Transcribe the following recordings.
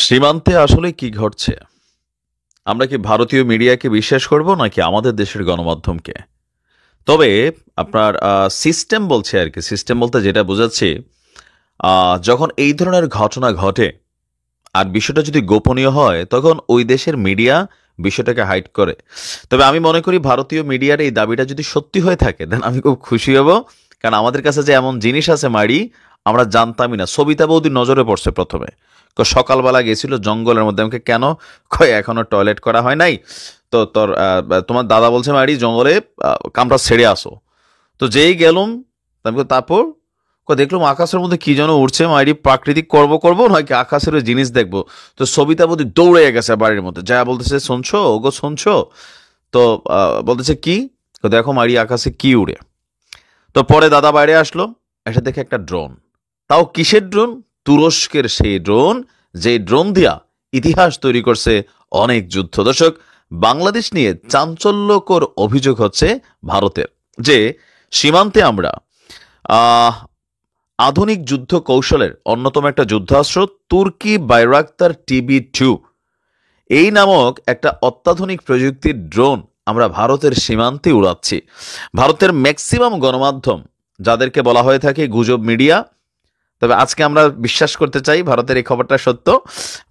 সীমান্তে আসলে কি ঘটছে? আমরা কি ভারতীয় মিডিয়াকে বিশ্বাস করব নাকি আমাদের দেশের গণমাধ্যমকে? তবে আপনার সিস্টেম বলছে আরকি। সিস্টেম বলতে যেটা বোঝাচ্ছি, যখন এই ধরনের ঘটনা ঘটে আর বিষয়টা যদি গোপনীয় হয়, তখন ওই দেশের মিডিয়া বিষয়টাকে হাইড করে। তবে আমি মনে করি ভারতীয় মিডিয়ার এই দাবিটা যদি সত্যি হয়ে থাকে, দেন আমি খুব খুশি হব। কারণ আমাদের কাছে যে এমন জিনিস আছে মাইরি, আমরা জানতামই না। সবিতা বৌদির নজরে পড়ছে ১ম এ। সকালবেলা গেছিল জঙ্গলের মধ্যে। আমাকে কেন? কয় এখনো টয়লেট করা হয় নাই। তো তোমার দাদা বলছে মাইরি জঙ্গলে কামরা ছেড়ে আসো। তো যেই গেলুম, আমি কই, তারপর? দেখলাম আকাশের মধ্যে কি যেন উড়ছে, মাইরি প্রাকৃতিক করবো নাকি আকাশের ওই জিনিস দেখবো। তো সবিতা বৌদি দৌড়ে গেছে বাড়ির মধ্যে, যা বলতেছে, শুনছো ওগো, শুনছো? তো বলতেছে কি? দেখো মাইরি আকাশে কি উড়ে। তো পরে দাদা বাইরে আসলো, এসে দেখে একটা ড্রোন। তাও কিসের ড্রোন? তুরস্কের সেই ড্রোন, যে ড্রোন দিয়া ইতিহাস তৈরি করছে অনেক যুদ্ধ। দর্শক, বাংলাদেশ নিয়ে চাঞ্চল্যকর অভিযোগ হচ্ছে ভারতের, যে সীমান্তে আমরা আহ আধুনিক যুদ্ধ কৌশলের অন্যতম একটা যুদ্ধাস্ত্র তুর্কি বাইরাক্তার TB2 এই নামক একটা অত্যাধুনিক প্রযুক্তির ড্রোন আমরা ভারতের সীমান্তে উড়াচ্ছি। ভারতের ম্যাক্সিমাম গণমাধ্যম, যাদেরকে বলা হয়ে থাকে গুজব মিডিয়া, তবে আজকে আমরা বিশ্বাস করতে চাই ভারতের এই খবরটা সত্য।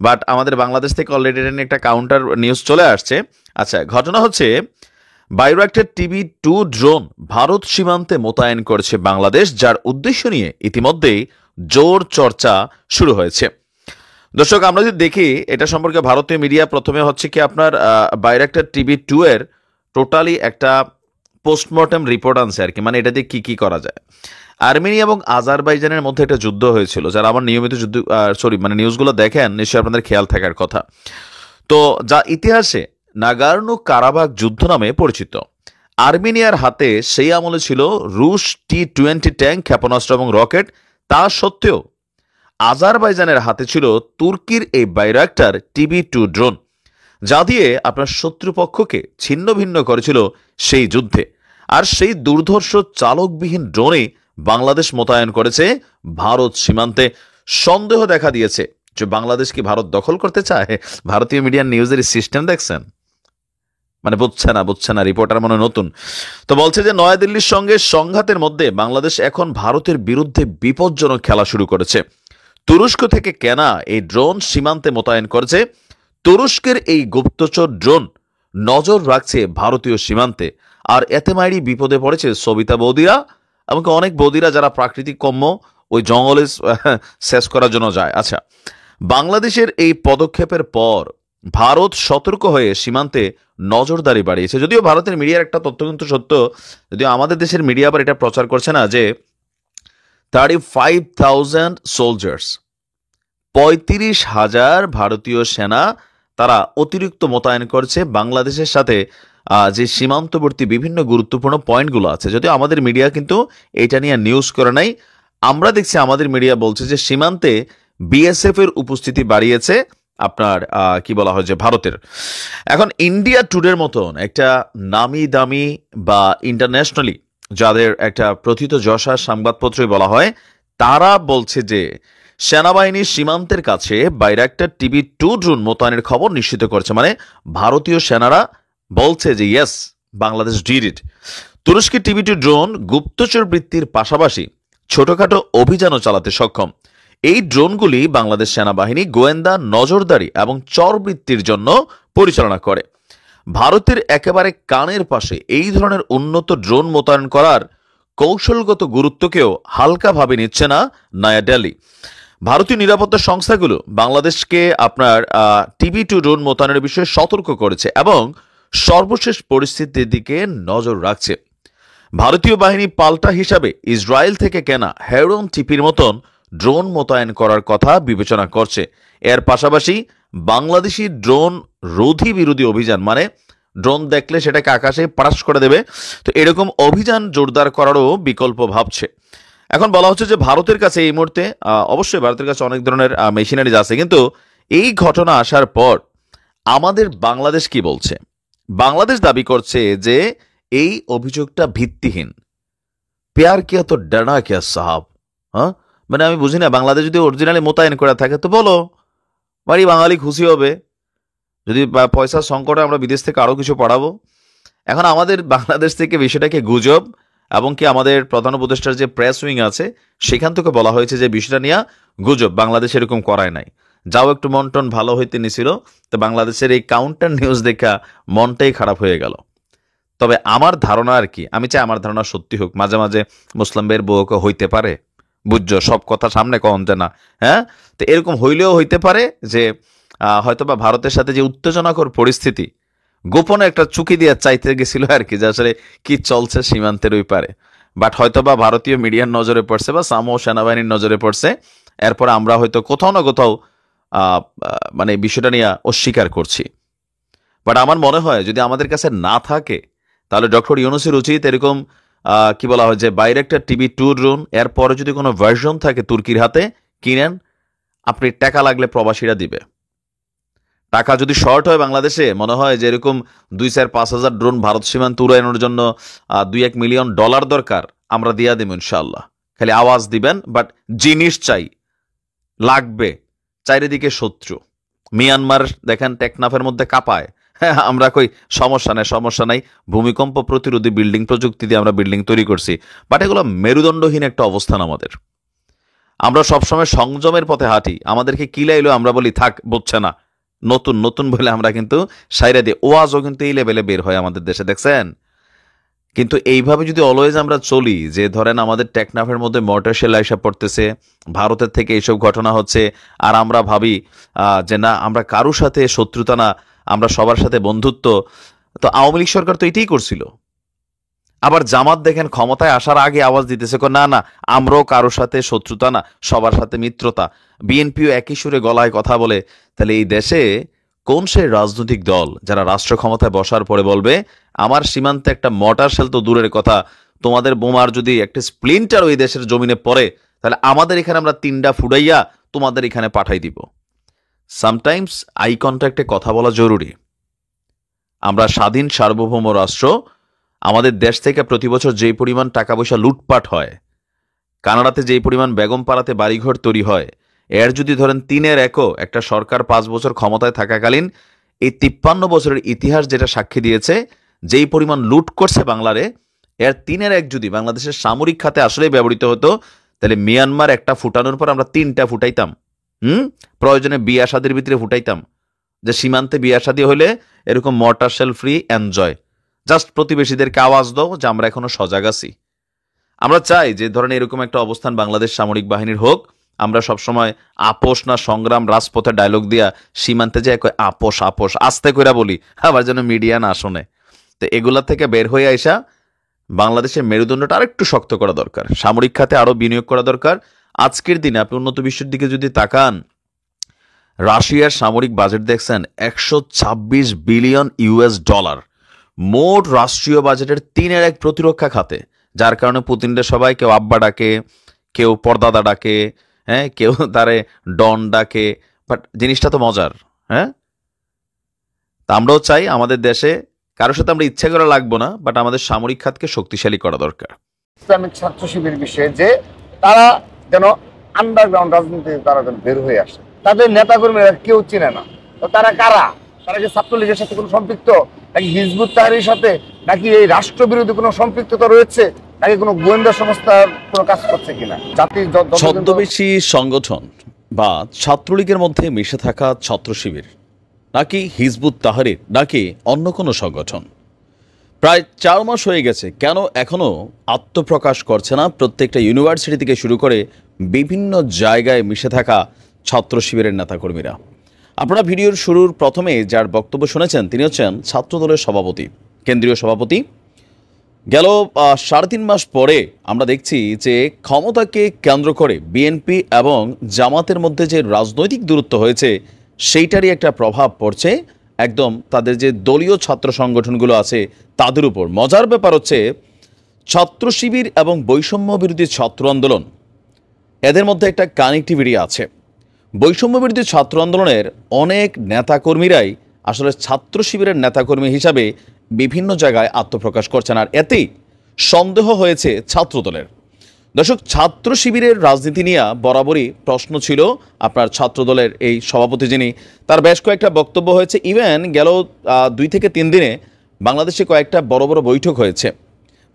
বাট আমাদের বাংলাদেশ থেকে অলরেডি একটা কাউন্টার নিউজ চলে আসছে। আচ্ছা, ঘটনা হচ্ছে বাইরাক্টার TB2 ড্রোন ভারত সীমান্তে মোতায়েন করেছে বাংলাদেশ, যার উদ্দেশ্য নিয়ে ইতিমধ্যেই জোর চর্চা শুরু হয়েছে। দর্শক, আমরা যদি দেখি এটা সম্পর্কে, ভারতীয় মিডিয়া প্রথমে হচ্ছে কি আপনার বাইরাক্টার TB2 এর টোটালি একটা পোস্টমর্টেম রিপোর্ট আনছে আর কি, মানে এটা দিয়ে কি কি করা যায়। আর্মেনিয়া এবং আজারবাইজানের মধ্যে একটা যুদ্ধ হয়েছিল, যারা আমার নিয়মিত যুদ্ধ মানে নিউজগুলো দেখেন, নিশ্চয়ই আপনাদের খেয়াল থাকার কথা। তো যা ইতিহাসে নাগার্নো কারাবাখ যুদ্ধ নামে পরিচিত। আর্মেনিয়ার হাতে সেই আমলে ছিল রুশ T-20 ট্যাঙ্ক, ক্ষেপণাস্ত্র এবং রকেট। তা সত্ত্বেও আজারবাইজানের হাতে ছিল তুর্কির এই বাইরাক্টার TB2 ড্রোন, যা দিয়ে আপনার শত্রুপক্ষকে ছিন্ন ভিন্ন করেছিল সেই যুদ্ধে। আর সেই দুর্ধর্ষ চালকবিহীন ড্রোনে বাংলাদেশ মোতায়েন করেছে ভারত সীমান্তে। সন্দেহ দেখা দিয়েছে যে বাংলাদেশ কি ভারত দখল করতে চায়? ভারতীয় মিডিয়ার নিউজের সিস্টেম দেখছেন? মানে বুঝছে না, রিপোর্টার মনে নতুন। তো বলছে যে নয়াদিল্লির সঙ্গে সংঘাতের মধ্যে বাংলাদেশ এখন ভারতের বিরুদ্ধে বিপজ্জনক খেলা শুরু করেছে। তুরস্ক থেকে কেনা এই ড্রোন সীমান্তে মোতায়েন করেছে। তুরস্কের এই গুপ্তচর ড্রোন নজর রাখছে ভারতীয় সীমান্তে। আর এতে মাইরি বিপদে পড়েছে সবিতা বৌদিরা, এমনকি অনেক বৌদিরা যারা প্রাকৃতিক কম্য ওই জঙ্গলে শেষ করার জন্য যায়। আচ্ছা, বাংলাদেশের এই পদক্ষেপের পর ভারত সতর্ক হয়ে সীমান্তে নজরদারি বাড়িয়েছে। যদিও ভারতের মিডিয়ার একটা তথ্য কিন্তু সত্য, যদিও আমাদের দেশের মিডিয়া আবার এটা প্রচার করছে না, যে 35,000 সোলজার্স, 35,000 ভারতীয় সেনা তারা অতিরিক্ত মোতায়েন করছে বাংলাদেশের সাথে যে সীমান্তবর্তী বিভিন্ন গুরুত্বপূর্ণ পয়েন্টগুলো আছে। যদিও আমাদের মিডিয়া কিন্তু এটা নিয়ে নিউজ করে নাই। আমরা দেখছি আমাদের মিডিয়া বলছে যে সীমান্তে BSF এর উপস্থিতি বাড়িয়েছে আপনার কি বলা হয় যে ভারতের। এখন ইন্ডিয়া টুডের মতন একটা নামি দামি বা ইন্টারন্যাশনালি যাদের একটা প্রথিত যশা সংবাদপত্রই বলা হয়, তারা বলছে যে সেনাবাহিনী সীমান্তের কাছে বাইরাক্টার TB2 ড্রোন মোতায়েনের খবর নিশ্চিত করছে। মানে ভারতীয় সেনারা বলছে যে ইয়েস, বাংলাদেশ ডিড ইট। তুরস্কের TB2 ড্রোন গুপ্তচর বৃত্তির পাশাপাশি ছোটখাটো অভিযানও চালাতে সক্ষম। এই ড্রোনগুলি বাংলাদেশ সেনাবাহিনী গোয়েন্দা, নজরদারি এবং চরবৃত্তির জন্য পরিচালনা করে। ভারতের একেবারে কানের পাশে এই ধরনের উন্নত ড্রোন মোতায়েন করার কৌশলগত গুরুত্বকেও হালকাভাবে নিচ্ছে না নয়াদিল্লি। ভারতীয় নিরাপত্তা সংস্থাগুলো বাংলাদেশকে আপনার TB2 ড্রোন মোতায়েনের বিষয়ে সতর্ক করেছে এবং সর্বশেষ পরিস্থিতির দিকে নজর রাখছে। ভারতীয় বাহিনী পাল্টা হিসাবে ইসরায়েল থেকে কেনা হেরন টিপির মতন ড্রোন মোতায়েন করার কথা বিবেচনা করছে। এর পাশাপাশি বাংলাদেশি ড্রোন রোধী বিরোধী অভিযান, মানে ড্রোন দেখলে সেটাকে আকাশে পারাস করে দেবে, তো এরকম অভিযান জোরদার করারও বিকল্প ভাবছে। এখন বলা হচ্ছে যে ভারতের কাছে এই মুহূর্তে অবশ্যই ভারতের কাছে অনেক ধরনের মেশিনারিজ আছে, কিন্তু এই ঘটনা আসার পর আমাদের বাংলাদেশ কি বলছে? বাংলাদেশ দাবি করছে যে এই অভিযোগটা ভিত্তিহীন। প্যার কিয়া তো ডানা কিয়া সাহাব। হ্যাঁ, মানে আমি বুঝি না, বাংলাদেশ যদি অরিজিনালি মোতায়েন করে থাকে তো বলো, বাড়ি বাঙালি খুশি হবে যদি পয়সার সংকটে আমরা বিদেশ থেকে আরও কিছু পাঠাবো। এখন আমাদের বাংলাদেশ থেকে বিষয়টাকে গুজব এবং কি আমাদের প্রধান উপদেষ্টার যে প্রেস উইং আছে সেখান থেকে বলা হয়েছে যে বিষয়টা নিয়ে গুজব, বাংলাদেশ এরকম করায় নাই। যাও একটু মন টন ভালো হইতে নিছিল, তো বাংলাদেশের এই কাউন্টার নিউজ দেখা মনটাই খারাপ হয়ে গেল। তবে আমার ধারণা আর কি, আমি চাই আমার ধারণা সত্যি হোক, মাঝে মাঝে মুসলিম ভাইয়ের বউকে হইতে পারে, বুঝছো, সব কথা সামনে কখন যে না, হ্যাঁ, তো এরকম হইলেও হইতে পারে যে হয়তোবা ভারতের সাথে যে উত্তেজনাকর পরিস্থিতি গোপনে একটা চুকি দিয়ে চাইতে গেছিল আর কি, যে আসলে কি চলছে সীমান্তের ওই পারে, বাট হয়তোবা ভারতীয় মিডিয়ার নজরে পড়ছে বা সামো সেনাবাহিনীর নজরে পড়ছে, এরপর আমরা হয়তো কোথাও না কোথাও মানে বিষয়টা নিয়ে অস্বীকার করছি। বাট আমার মনে হয় যদি আমাদের কাছে না থাকে তাহলে ডক্টর ইউনূসের উচিত এরকম কি বলা হয় যে বাইরে একটা টিভি ট্যুর রুন, এরপরে যদি কোনো ভার্সন থাকে তুর্কির হাতে কিনেন, আপনি টাকা লাগলে প্রবাসীরা দিবে। টাকা যদি শর্ট হয় বাংলাদেশে, মনে হয় যে এরকম 2-4-5 হাজার ড্রোন ভারত সীমান্ত উড়ানোর জন্য $2-1 মিলিয়ন দরকার, আমরা দিয়া দেব ইনশাল্লাহ। খালি আওয়াজ দিবেন, বাট জিনিস চাই, লাগবে। চারিদিকে শত্রু, মিয়ানমার দেখেন টেকনাফের মধ্যে কাঁপায়, হ্যাঁ আমরা কই সমস্যা নাই, ভূমিকম্প প্রতিরোধী বিল্ডিং প্রযুক্তি দিয়ে আমরা বিল্ডিং তৈরি করছি, বাট এগুলো মেরুদণ্ডহীন একটা অবস্থান আমাদের। আমরা সবসময় সংযমের পথে হাঁটি, আমাদেরকে কিলাইলো আমরা বলি থাক, বুঝছে না, নতুন নতুন বলে আমরা কিন্তু সাইরা দিই। ওয়াজও কিন্তু এই লেভেলে বের হয় আমাদের দেশে, দেখছেন। কিন্তু এইভাবে যদি অলওয়েজ আমরা চলি, যে ধরেন আমাদের টেকনাফের মধ্যে মর্টার শেল আইসা পড়তেছে, ভারতের থেকে এইসব ঘটনা হচ্ছে, আর আমরা ভাবি যে না আমরা কারোর সাথে শত্রুতা না, আমরা সবার সাথে বন্ধুত্ব। তো আওয়ামী লীগ সরকার তো এটাই করছিল। আবার জামাত দেখেন ক্ষমতায় আসার আগে আওয়াজ দিতেছে না না আমরাও কারোর সাথে শত্রুতা না, সবার সাথে মিত্রতা। বিএনপিও একই সুরে গলায় কথা বলে। তাহলে এই দেশে কোন সেই রাজনৈতিক দল যারা রাষ্ট্র ক্ষমতায় বসার পরে বলবে আমার সীমান্তে একটা মর্টার শেল তো দূরের কথা, তোমাদের বোমার যদি একটা স্প্লিন্টার ওই দেশের জমিনে পড়ে তাহলে আমাদের এখানে আমরা 3টা ফুটাইয়া তোমাদের এখানে পাঠাই দিব। সামটাইমস আই কন্ট্যাক্টে কথা বলা জরুরি। আমরা স্বাধীন সার্বভৌম রাষ্ট্র, আমাদের দেশ থেকে প্রতি বছর যেই পরিমাণ টাকা পয়সা লুটপাট হয়, কানাডাতে যেই পরিমাণ বেগম পাড়াতে বাড়িঘর তৈরি হয়, এর যদি ধরেন 3/1 একটা সরকার 5 বছর ক্ষমতায় থাকাকালীন এই 53 বছরের ইতিহাস যেটা সাক্ষী দিয়েছে, যেই পরিমাণ লুট করছে বাংলারে, এর 3/1 যদি বাংলাদেশের সামরিক খাতে আসলেই ব্যবহৃত হতো, তাহলে মিয়ানমার একটা ফুটানোর পর আমরা 3টা ফুটাইতাম। প্রয়োজনে বিয়া শাদির ভিতরে ফুটাইতাম, যে সীমান্তে বিয়া শাদী হলে এরকম mortar shell free enjoy, just প্রতিবেশীদেরকে আওয়াজ দাও যে আমরা এখনো সজাগ আছি। আমরা চাই যে ধরেন এরকম একটা অবস্থান বাংলাদেশ সামরিক বাহিনীর হোক। আমরা সবসময় আপোষ না সংগ্রাম রাজপথে ডায়লগ দিয়া সীমান্তে যে আপোষ আপোষ আস্তে করে বলি, আবার যেন মিডিয়া না শোনে। তো এগুলা থেকে বের হয়ে আইসা বাংলাদেশের মেরুদণ্ডটা আরেকটু শক্ত করা দরকার, সামরিক খাতে আরো বিনিয়োগ করা দরকার। আজকের দিনে আপনি উন্নত বিশ্বের দিকে যদি তাকান, রাশিয়ার সামরিক বাজেট দেখছেন $126 বিলিয়ন। মোট রাষ্ট্রীয় বাজেটের 3/1 প্রতিরক্ষা খাতে, যার কারণে পুতিনদের সবাই কেউ আব্বা ডাকে, কেউ পর্দাদা ডাকে, হ্যাঁ কেউ তারে ডন ডাকে। বাট জিনিসটা তো মজার, হ্যাঁ। তা আমরাও চাই আমাদের দেশে কারোর সাথে আমরা ইচ্ছা করে লাগবো না, বাট আমাদের সামরিক খাতকে শক্তিশালী করা দরকার। ইসলামিক ছাত্র শিবির বিষয়ে যে তারা যেন আন্ডারগ্রাউন্ড রাজনীতি তারা যেন বের হয়ে আসে, তাদের নেতাকর্মীরা কেউ চিনে না। তো তারা কারা? তারা কি ছাত্রলীগের সাথে কোনো সম্পৃক্ত, নাকি হিজবুত তাহরীরের সাথে, নাকি এই রাষ্ট্রবিরোধী কোনো সম্পৃক্ততা রয়েছে, নাকি কোনো গোয়েন্দা সংস্থার কোনো কাজ করছে কিনা? জাতির ছদ্মবেশী সংগঠন বা ছাত্রলীগের মধ্যে মিশে থাকা ছাত্র শিবির, নাকি হিজবুত তাহরীর, নাকি অন্য কোনো সংগঠন? প্রায় 4 মাস হয়ে গেছে, কেন এখনও আত্মপ্রকাশ করছে না প্রত্যেকটা ইউনিভার্সিটি থেকে শুরু করে বিভিন্ন জায়গায় মিশে থাকা ছাত্র শিবিরের নেতাকর্মীরা? আপনারা ভিডিওর শুরুর প্রথমে যার বক্তব্য শুনেছেন তিনি হচ্ছেন ছাত্রদলের সভাপতি, কেন্দ্রীয় সভাপতি। গেল 3.5 মাস পরে আমরা দেখছি যে ক্ষমতাকে কেন্দ্র করে বিএনপি এবং জামাতের মধ্যে যে রাজনৈতিক দূরত্ব হয়েছে সেইটারই একটা প্রভাব পড়ছে একদম তাদের যে দলীয় ছাত্র সংগঠনগুলো আছে তাদের উপর। মজার ব্যাপার হচ্ছে ছাত্র শিবির এবং বৈষম্য বিরোধী ছাত্র আন্দোলন, এদের মধ্যে একটা কানেক্টিভিটি আছে। বৈষম্য বিরোধী ছাত্র আন্দোলনের অনেক নেতাকর্মীরাই আসলে ছাত্র শিবিরের নেতাকর্মী হিসাবে বিভিন্ন জায়গায় আত্মপ্রকাশ করছেন, আর এতেই সন্দেহ হয়েছে ছাত্রদলের। দর্শক, ছাত্র শিবিরের রাজনীতি নিয়ে বরাবরই প্রশ্ন ছিল আপনার ছাত্রদলের এই সভাপতি যিনি, তার বেশ কয়েকটা বক্তব্য হয়েছে। ইভেন গেল 2 থেকে 3 দিনে বাংলাদেশে কয়েকটা বড় বড় বৈঠক হয়েছে।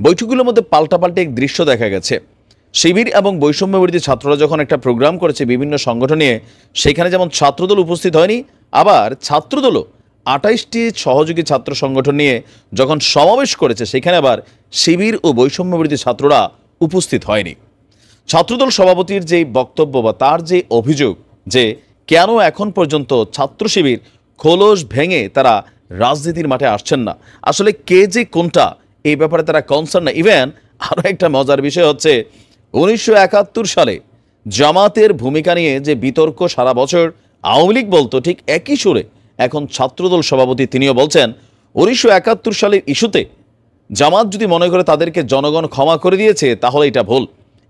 বৈঠকগুলোর মধ্যে পাল্টাপাল্টে এক দৃশ্য দেখা গেছে। শিবির এবং বৈষম্য বিরোধী ছাত্ররা যখন একটা প্রোগ্রাম করেছে বিভিন্ন সংগঠন নিয়ে, সেখানে যেমন ছাত্রদল উপস্থিত হয়নি, আবার ছাত্রদলও 28টি সহযোগী ছাত্র সংগঠন নিয়ে যখন সমাবেশ করেছে, সেখানে আবার শিবির ও বৈষম্য বিরোধী ছাত্ররা উপস্থিত হয়নি। ছাত্রদল সভাপতির যে বক্তব্য বা তার যে অভিযোগ যে কেন এখন পর্যন্ত ছাত্র শিবির খোলস ভেঙে তারা রাজনীতির মাঠে আসছেন না, আসলে কে যে কোনটা এই ব্যাপারে তারা কনসার্ন না। ইভেন আরও একটা মজার বিষয় হচ্ছে 1971 সালে জামাতের ভূমিকা নিয়ে যে বিতর্ক সারা বছর আওয়ামী লীগ বলতো, ঠিক একই সুরে এখন ছাত্রদল সভাপতি তিনিও বলছেন 1971 সালের ইস্যুতে জামাত যদি মনে করে তাদেরকে জনগণ ক্ষমা করে দিয়েছে তাহলে এটা ভুল।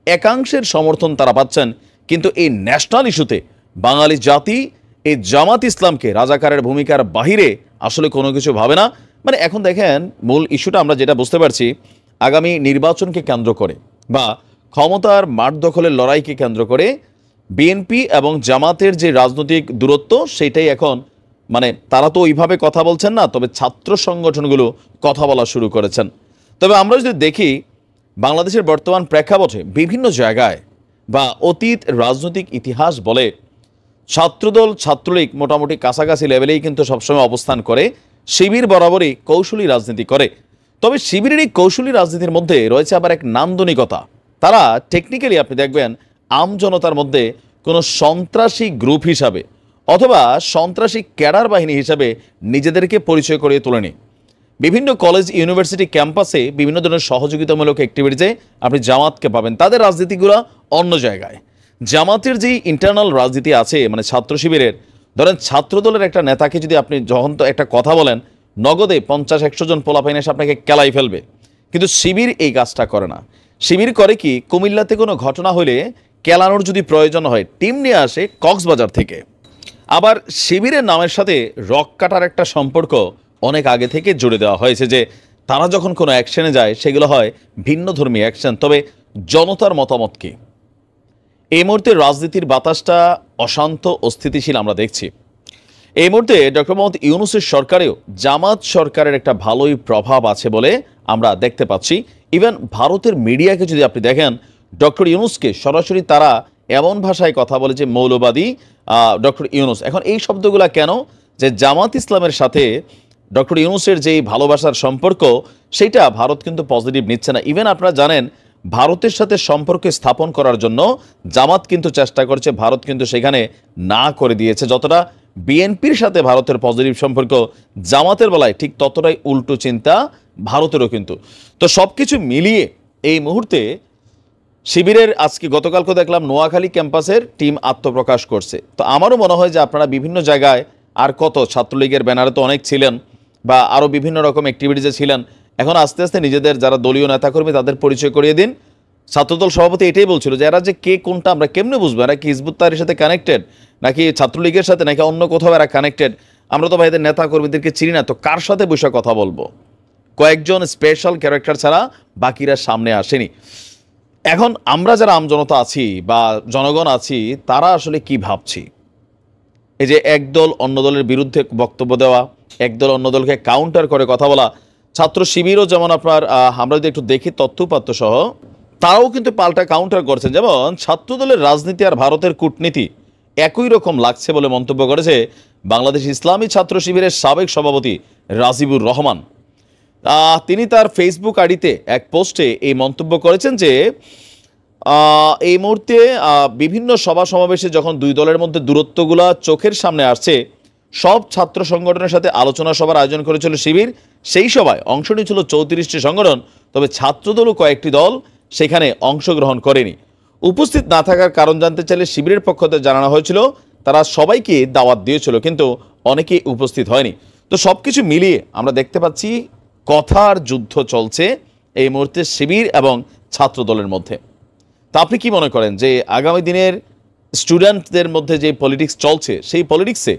একাংশের সমর্থন তারা পাচ্ছেন, কিন্তু এই ন্যাশনাল ইস্যুতে বাঙালি জাতি এই জামাত ইসলামকে রাজাকারের ভূমিকার বাহিরে আসলে কোনো কিছু ভাবে না। মানে এখন দেখেন মূল ইস্যুটা আমরা যেটা বুঝতে পারছি, আগামী নির্বাচনকে কেন্দ্র করে বা ক্ষমতার মাঠ দখলের লড়াইকে কেন্দ্র করে বিএনপি এবং জামাতের যে রাজনৈতিক দূরত্ব, সেটাই এখন মানে তারা তো ওইভাবে কথা বলছেন না, তবে ছাত্র সংগঠনগুলো কথা বলা শুরু করেছেন। তবে আমরা যদি দেখি বাংলাদেশের বর্তমান প্রেক্ষাপটে বিভিন্ন জায়গায় বা অতীত রাজনৈতিক ইতিহাস বলে ছাত্রদল ছাত্রলীগ মোটামুটি কাছাকাছি লেভেলেই কিন্তু সবসময় অবস্থান করে। শিবির বরাবরই কৌশলী রাজনীতি করে। তবে শিবিরের এই কৌশলী রাজনীতির মধ্যে রয়েছে আবার এক নান্দনিকতা। তারা টেকনিক্যালি আপনি দেখবেন আমজনতার মধ্যে কোনো সন্ত্রাসী গ্রুপ হিসাবে অথবা সন্ত্রাসী ক্যাডার বাহিনী হিসাবে নিজেদেরকে পরিচয় করিয়ে তোলেনি। বিভিন্ন কলেজ ইউনিভার্সিটি ক্যাম্পাসে বিভিন্ন ধরনের সহযোগিতামূলক অ্যাক্টিভিটিতে আপনি জামাতকে পাবেন, তাদের রাজনীতিগুলো অন্য জায়গায়। জামাতের যেই ইন্টারনাল রাজনীতি আছে মানে ছাত্র শিবিরের, ধরেন ছাত্রদলের একটা নেতাকে যদি আপনি যখন তো একটা কথা বলেন, নগদে 50-100 জন পোলাপাইন এসে আপনাকে কেলাই ফেলবে। কিন্তু শিবির এই কাজটা করে না। শিবির করে কি, কুমিল্লাতে কোনো ঘটনা হলে কেলানোর যদি প্রয়োজন হয় টিম নিয়ে আসে কক্সবাজার থেকে। আবার শিবিরের নামের সাথে রক কাটার একটা সম্পর্ক অনেক আগে থেকে জুড়ে দেওয়া হয়েছে, যে তারা যখন কোনো অ্যাকশনে যায় সেগুলো হয় ভিন্নধর্মী অ্যাকশন। তবে জনতার মতামত কি? এই মুহূর্তে রাজনীতির বাতাসটা অশান্ত অস্থিতিশীল আমরা দেখছি। এই মুহূর্তে ডক্টর মোহাম্মদ ইউনূসের সরকারেও জামাত সরকারের একটা ভালোই প্রভাব আছে বলে আমরা দেখতে পাচ্ছি। ইভেন ভারতের মিডিয়াকে যদি আপনি দেখেন, ডক্টর ইউনূসকে সরাসরি তারা এমন ভাষায় কথা বলে যে মৌলবাদী ডক্টর ইউনূস। এখন এই শব্দগুলা কেন? যে জামাত ইসলামের সাথে ডক্টর ইউনূসের যেই ভালোবাসার সম্পর্ক, সেইটা ভারত কিন্তু পজিটিভ নিচ্ছে না। ইভেন আপনারা জানেন ভারতের সাথে সম্পর্ক স্থাপন করার জন্য জামাত কিন্তু চেষ্টা করছে, ভারত কিন্তু সেখানে না করে দিয়েছে। যতটা বিএনপির সাথে ভারতের পজিটিভ সম্পর্ক, জামাতের বেলায় ঠিক ততটাই উল্টো চিন্তা ভারতেরও কিন্তু। তো সব কিছু মিলিয়ে এই মুহূর্তে শিবিরের আজকে গতকালকে দেখলাম নোয়াখালী ক্যাম্পাসের টিম আত্মপ্রকাশ করছে। তো আমারও মনে হয় যে আপনারা বিভিন্ন জায়গায় আর কত ছাত্রলীগের ব্যানারে তো অনেক ছিলেন বা আরও বিভিন্ন রকম অ্যাক্টিভিটিসে ছিলেন, এখন আস্তে আস্তে নিজেদের যারা দলীয় নেতাকর্মী তাদের পরিচয় করিয়ে দিন। ছাত্রদল সভাপতি এটাই বলছিল যে এরা যে কে কোনটা আমরা কেমনে বুঝবো, এরা কি হিজবুত তাহরীরের সাথে কানেক্টেড নাকি ছাত্রলীগের সাথে নাকি অন্য কোথাও এরা কানেক্টেড, আমরা তো ভাইদের নেতাকর্মীদেরকে চিনি না, তো কার সাথে বসে কথা বলবো? কয়েকজন স্পেশাল ক্যারেক্টার ছাড়া বাকিরা সামনে আসেনি। এখন আমরা যারা আমজনতা আছি বা জনগণ আছি, তারা আসলে কি ভাবছি? এই যে একদল অন্য দলের বিরুদ্ধে বক্তব্য দেওয়া, একদল অন্য দলকে কাউন্টার করে কথা বলা, ছাত্র শিবিরও যেমন আপনার আমরা যদি একটু দেখি তথ্যপাত্র সহ, তারাও কিন্তু পাল্টা কাউন্টার করছেন। যেমন ছাত্রদলের রাজনীতি আর ভারতের কূটনীতি একই রকম লাগছে বলে মন্তব্য করেছে বাংলাদেশ ইসলামী ছাত্র শিবিরের সাবেক সভাপতি রাজিবুর রহমান। তিনি তার ফেসবুক আইডিতে এক পোস্টে এই মন্তব্য করেছেন যে এই মুহূর্তে বিভিন্ন সভা সমাবেশে যখন দুই দলের মধ্যে দূরত্বগুলা চোখের সামনে আসছে, সব ছাত্র সংগঠনের সাথে আলোচনা সভার আয়োজন করেছিল শিবির। সেই সভায় অংশ নিয়েছিল 34টি সংগঠন, তবে ছাত্রদলও কয়েকটি দল সেখানে অংশগ্রহণ করেনি। উপস্থিত না থাকার কারণ জানতে চাইলে শিবিরের পক্ষ থেকে জানানো হয়েছিল তারা সবাইকে দাওয়াত দিয়েছিল, কিন্তু অনেকেই উপস্থিত হয়নি। তো সব কিছু মিলিয়ে আমরা দেখতে পাচ্ছি কথার যুদ্ধ চলছে এই মুহূর্তে শিবির এবং ছাত্রদলের মধ্যে। তা আপনি কি মনে করেন যে আগামী দিনের স্টুডেন্টদের মধ্যে যে পলিটিক্স চলছে, সেই পলিটিক্সে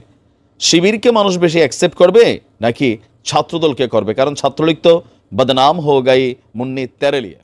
শিবিরকে মানুষ বেশি অ্যাকসেপ্ট করবে নাকি ছাত্রদলকে করবে? কারণ ছাত্রলীগ তো বদনাম হো গাই মুন্নি তেরেলিয়া।